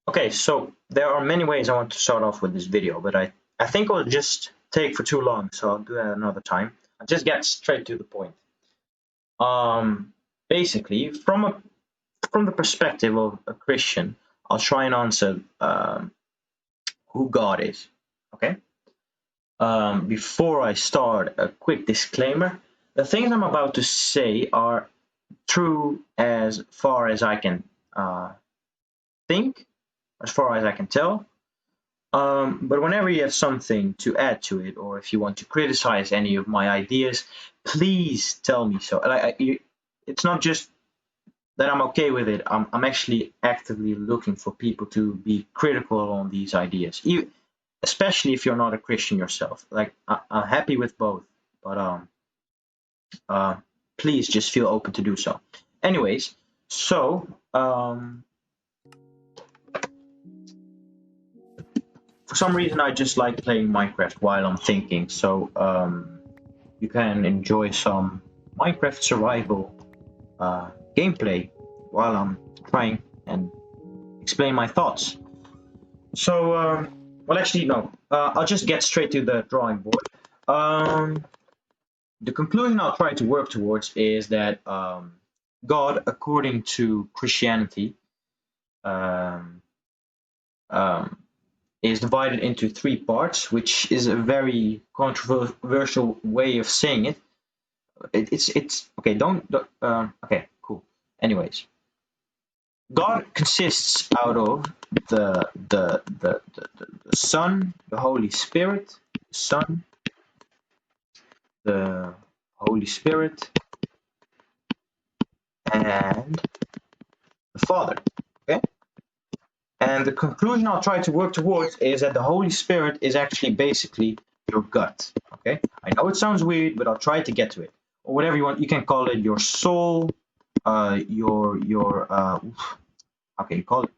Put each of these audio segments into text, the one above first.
Okay, so there are many ways I want to start off with this video, but I think it'll just take for too long, so I'll do that another time. I'll just get straight to the point. Basically, from the perspective of a Christian, I'll try and answer who God is. Okay. Before I start, a quick disclaimer: the things I'm about to say are true as far as I can think, as far as I can tell. But whenever you have something to add to it, or if you want to criticize any of my ideas, please tell me so. It's not just that I'm okay with it. I'm actually actively looking for people to be critical on these ideas, especially if you're not a Christian yourself. Like I'm happy with both, but please just feel open to do so. Anyways, so for some reason I just like playing Minecraft while I'm thinking. So you can enjoy some Minecraft survival gameplay while I'm trying and explain my thoughts. So, well, actually, no. I'll just get straight to the drawing board. The conclusion I'll try to work towards is that God, according to Christianity, um, um, is divided into three parts, which is a very controversial way of saying it. It's okay. Okay, cool. Anyways, God consists out of the Son, the Holy Spirit, the Son, the Holy Spirit, and the Father. Okay? And the conclusion I'll try to work towards is that the Holy Spirit is actually basically your gut. Okay? I know it sounds weird, but I'll try to get to it. Or whatever you want, you can call it your soul, your how can you call it?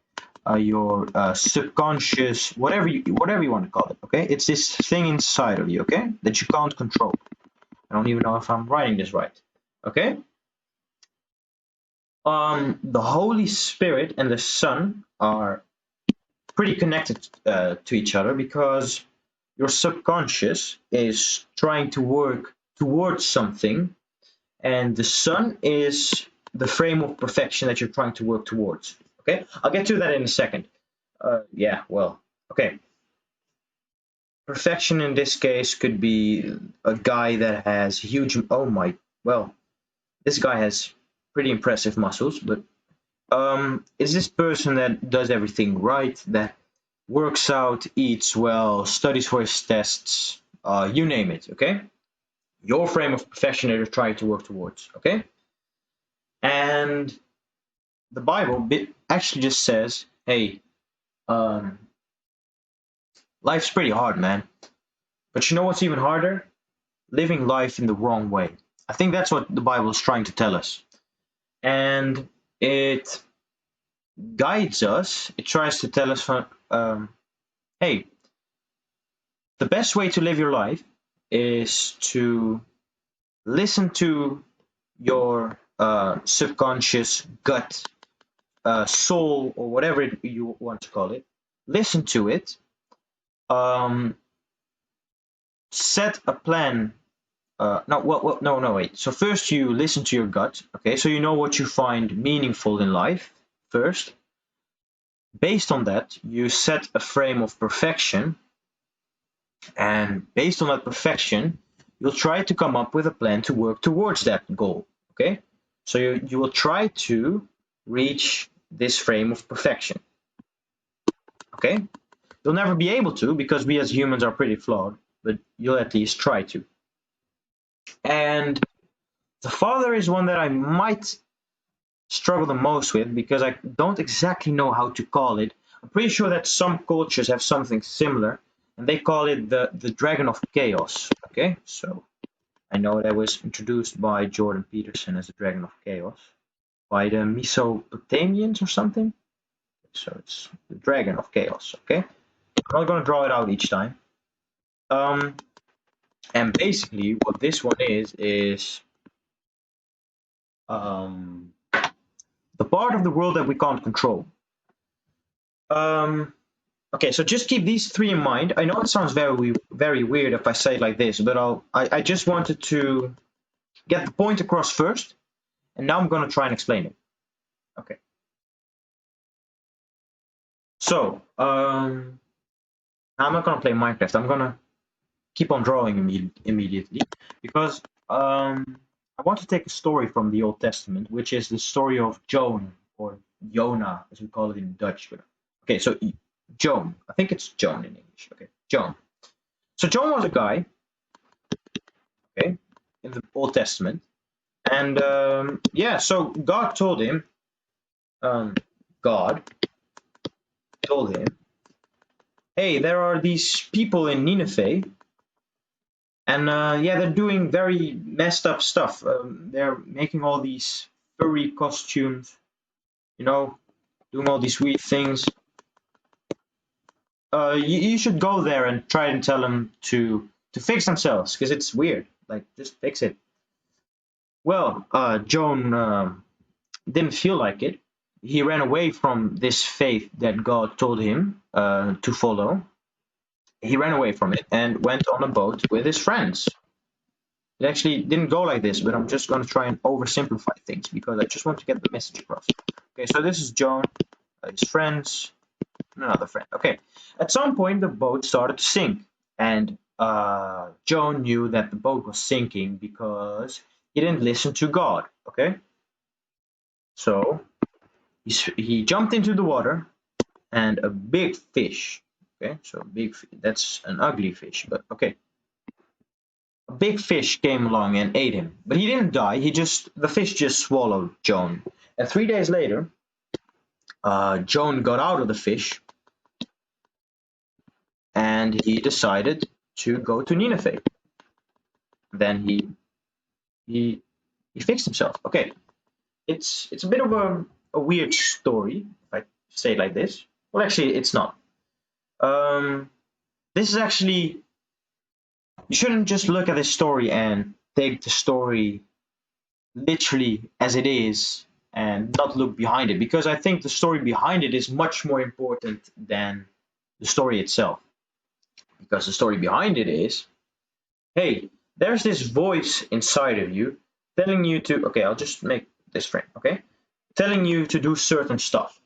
Your subconscious, whatever you want to call it. Okay, it's this thing inside of you. Okay, that you can't control. I don't even know if I'm writing this right. Okay. The Holy Spirit and the Son are pretty connected to each other because your subconscious is trying to work towards something, and the Son is the frame of perfection that you're trying to work towards. Okay, I'll get to that in a second. Yeah, well, okay. Perfection in this case could be a guy that has huge. Oh my, well, this guy has pretty impressive muscles, but is this person that does everything right, that works out, eats well, studies for his tests, you name it, okay? Your frame of perfection that you're trying to work towards, okay? And the Bible actually just says, hey, life's pretty hard, man. But you know what's even harder? Living life in the wrong way. I think that's what the Bible is trying to tell us. And it guides us, it tries to tell us, hey, the best way to live your life is to listen to your subconscious gut, soul, or whatever you want to call it. Listen to it. Set a plan. No, wait. So first you listen to your gut. Okay, so you know what you find meaningful in life first. Based on that, you set a frame of perfection, and based on that perfection, you'll try to come up with a plan to work towards that goal. Okay, so you will try to reach this frame of perfection. Okay, you'll never be able to because we as humans are pretty flawed, but you'll at least try to. And the Father is one that I might struggle the most with because I don't exactly know how to call it. I'm pretty sure that some cultures have something similar, and they call it the Dragon of Chaos. Okay, so I know that was introduced by Jordan Peterson as the Dragon of Chaos by the Mesopotamians or something. So it's the Dragon of Chaos. Okay, I'm not going to draw it out each time. And basically, what this one is the part of the world that we can't control. Okay, so just keep these three in mind. I know it sounds very weird if I say it like this, but I just wanted to get the point across first, and now I'm going to try and explain it. Okay. So, I'm not going to play Minecraft. I'm going to keep on drawing immediately because I want to take a story from the Old Testament, which is the story of Joan, or Jonah, as we call it in Dutch. Okay, so Joan. I think it's Joan in English. Okay, Joan. So Joan was a guy, okay, in the Old Testament, and yeah, so God told him, hey, there are these people in Nineveh, and yeah, they're doing very messed up stuff. They're making all these furry costumes, you know, doing all these weird things. You should go there and try and tell them to fix themselves, because it's weird. Like, just fix it. Well, Joan didn't feel like it. He ran away from this faith that God told him to follow. He ran away from it and went on a boat with his friends. It actually didn't go like this, but I'm just going to try and oversimplify things because I just want to get the message across. Okay, so this is Joan, his friends, and another friend. Okay, at some point the boat started to sink, and Joan knew that the boat was sinking because he didn't listen to God. Okay, so he jumped into the water, and a big fish. Okay, so that's an ugly fish, but okay. A big fish came along and ate him, but he didn't die. The fish just swallowed Joan. And 3 days later, Joan got out of the fish, and he decided to go to Nineveh. Then he fixed himself. Okay, it's a bit of a weird story if I say it like this. Well, actually, it's not. This is actually, you shouldn't just look at this story and take the story literally as it is and not look behind it, because I think the story behind it is much more important than the story itself. Because the story behind it is, hey, there's this voice inside of you telling you to, okay, I'll just make this frame, okay? Telling you to do certain stuff.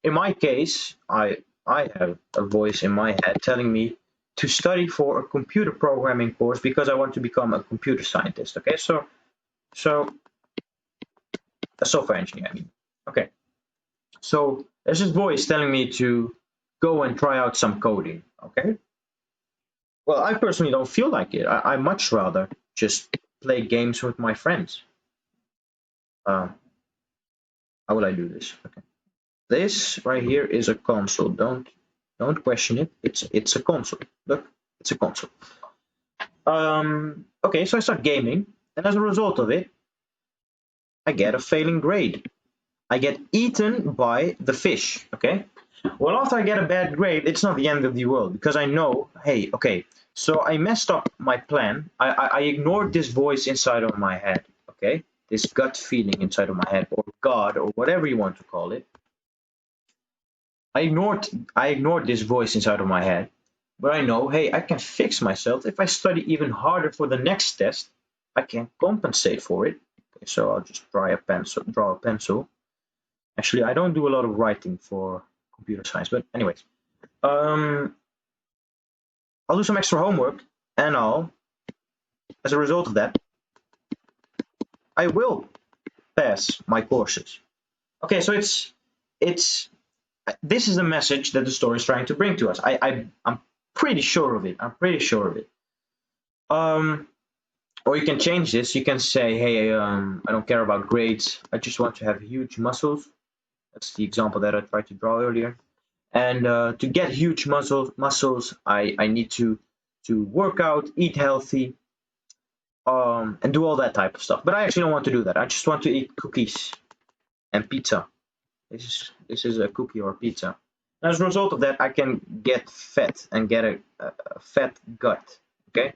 In my case, I have a voice in my head telling me to study for a computer programming course because I want to become a computer scientist, okay? So a software engineer, I mean. Okay. So there's this voice telling me to go and try out some coding, okay? Well, I personally don't feel like it. I much rather just play games with my friends. How will I do this? Okay. This right here is a console. Don't question it. It's a console. Look, it's a console. Okay, so I start gaming, and as a result of it, I get a failing grade. I get eaten by the fish. Okay. Well, after I get a bad grade, it's not the end of the world because I know, hey, okay, so I messed up my plan. I ignored this voice inside of my head. Okay, this gut feeling inside of my head, or God, or whatever you want to call it. I ignored this voice inside of my head, but I know, hey, I can fix myself if I study even harder for the next test. I can compensate for it. Okay, so I'll just draw a pencil. Actually, I don't do a lot of writing for computer science, but anyways, I'll do some extra homework, and as a result of that, I will pass my courses. Okay, so this is the message that the story is trying to bring to us. I'm pretty sure of it. Or you can change this. You can say, hey, I don't care about grades. I just want to have huge muscles. That's the example that I tried to draw earlier. And to get huge muscles, I need to work out, eat healthy, and do all that type of stuff. But I actually don't want to do that. I just want to eat cookies and pizza. This is a cookie or a pizza. And as a result of that, I can get fat and get a fat gut. Okay.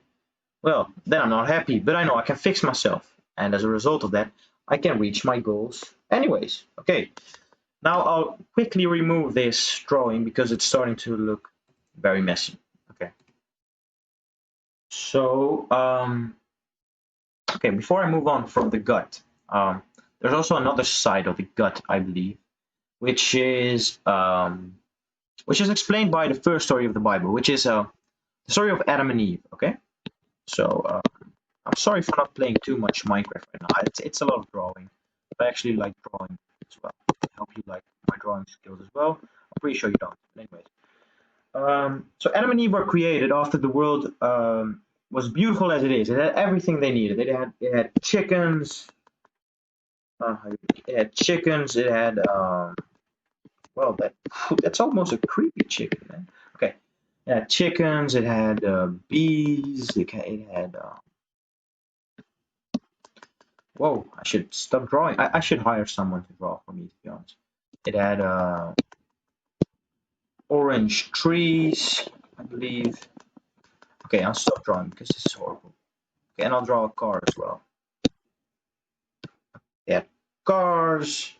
Well, then I'm not happy, but I know I can fix myself. And as a result of that, I can reach my goals anyways. Okay. Now I'll quickly remove this drawing because it's starting to look very messy. Okay. So, okay, before I move on from the gut, there's also another side of the gut, I believe, which is explained by the first story of the Bible, which is the story of Adam and Eve. Okay, so I'm sorry for not playing too much Minecraft right now. It's a lot of drawing. I actually like drawing as well. I hope you like my drawing skills as well. I'm pretty sure you don't. But anyways, so Adam and Eve were created after the world was beautiful as it is. It had everything they needed. It had chickens. It had chickens. It had well, that's almost a creepy chicken, man. Okay, it had chickens. It had bees. It had whoa! I should stop drawing. I should hire someone to draw for me, to be honest. It had orange trees, I believe. Okay, I'll stop drawing because this is horrible. Okay, and I'll draw a car as well. Yeah, cars.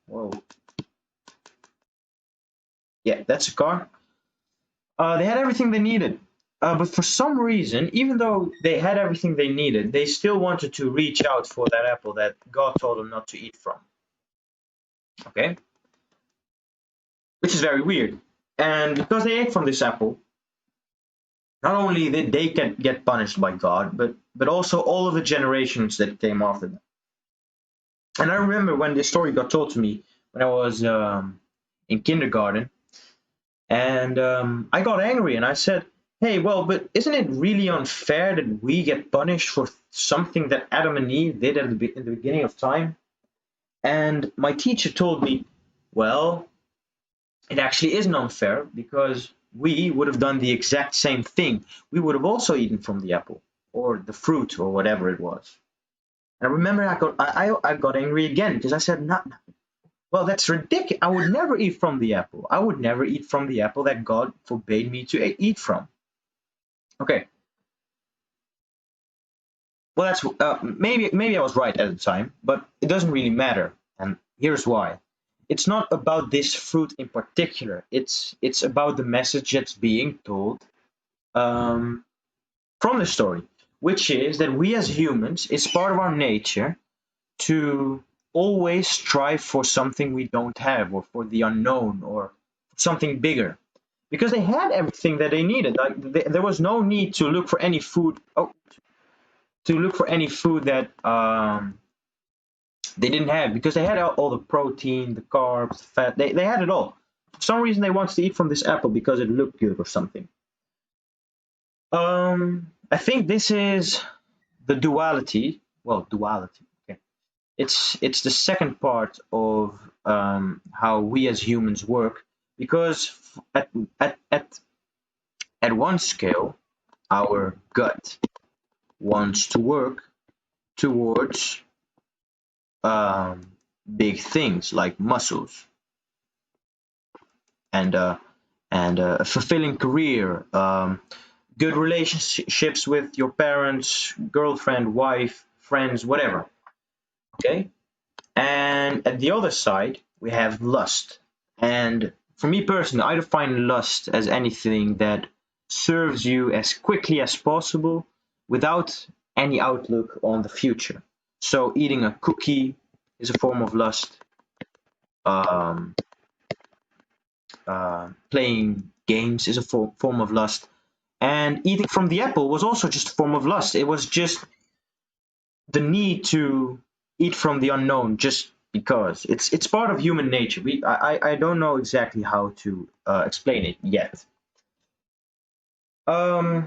Whoa. Yeah, that's a car. They had everything they needed. But for some reason, even though they had everything they needed, they still wanted to reach out for that apple that God told them not to eat from. Okay? Which is very weird. And because they ate from this apple, not only did they get punished by God, but also all of the generations that came after them. And I remember when this story got told to me when I was in kindergarten, and I got angry and I said, hey, well, but isn't it really unfair that we get punished for something that Adam and Eve did in the beginning of time? And my teacher told me, well, it actually isn't unfair because we would have done the exact same thing. We would have also eaten from the apple or the fruit or whatever it was. And I remember I got angry again because I said, no, well, that's ridiculous. I would never eat from the apple. I would never eat from the apple that God forbade me to eat from. Okay. Well, that's maybe I was right at the time, but it doesn't really matter. And here's why. It's not about this fruit in particular. It's about the message that's being told from the story, which is that we as humans, it's part of our nature to always strive for something we don't have, or for the unknown, or something bigger, because they had everything that they needed. Like there was no need to look for any food. That they didn't have, because they had all the protein, the carbs, the fat. They had it all. For some reason, they wanted to eat from this apple because it looked good or something. I think this is the duality. Well, duality. Okay, it's the second part of how we as humans work, because at one scale, our gut wants to work towards big things like muscles and a fulfilling career, good relationships with your parents, girlfriend, wife, friends, whatever. Okay? And at the other side, we have lust. And for me personally, I define lust as anything that serves you as quickly as possible without any outlook on the future. So eating a cookie is a form of lust. Playing games is a form of lust. And eating from the apple was also just a form of lust. It was just the need to eat from the unknown just because. It's part of human nature. I don't know exactly how to explain it yet. I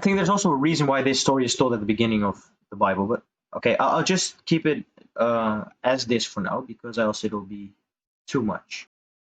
think there's also a reason why this story is told at the beginning of the Bible, but okay, I'll just keep it as this for now, because else it'll be too much.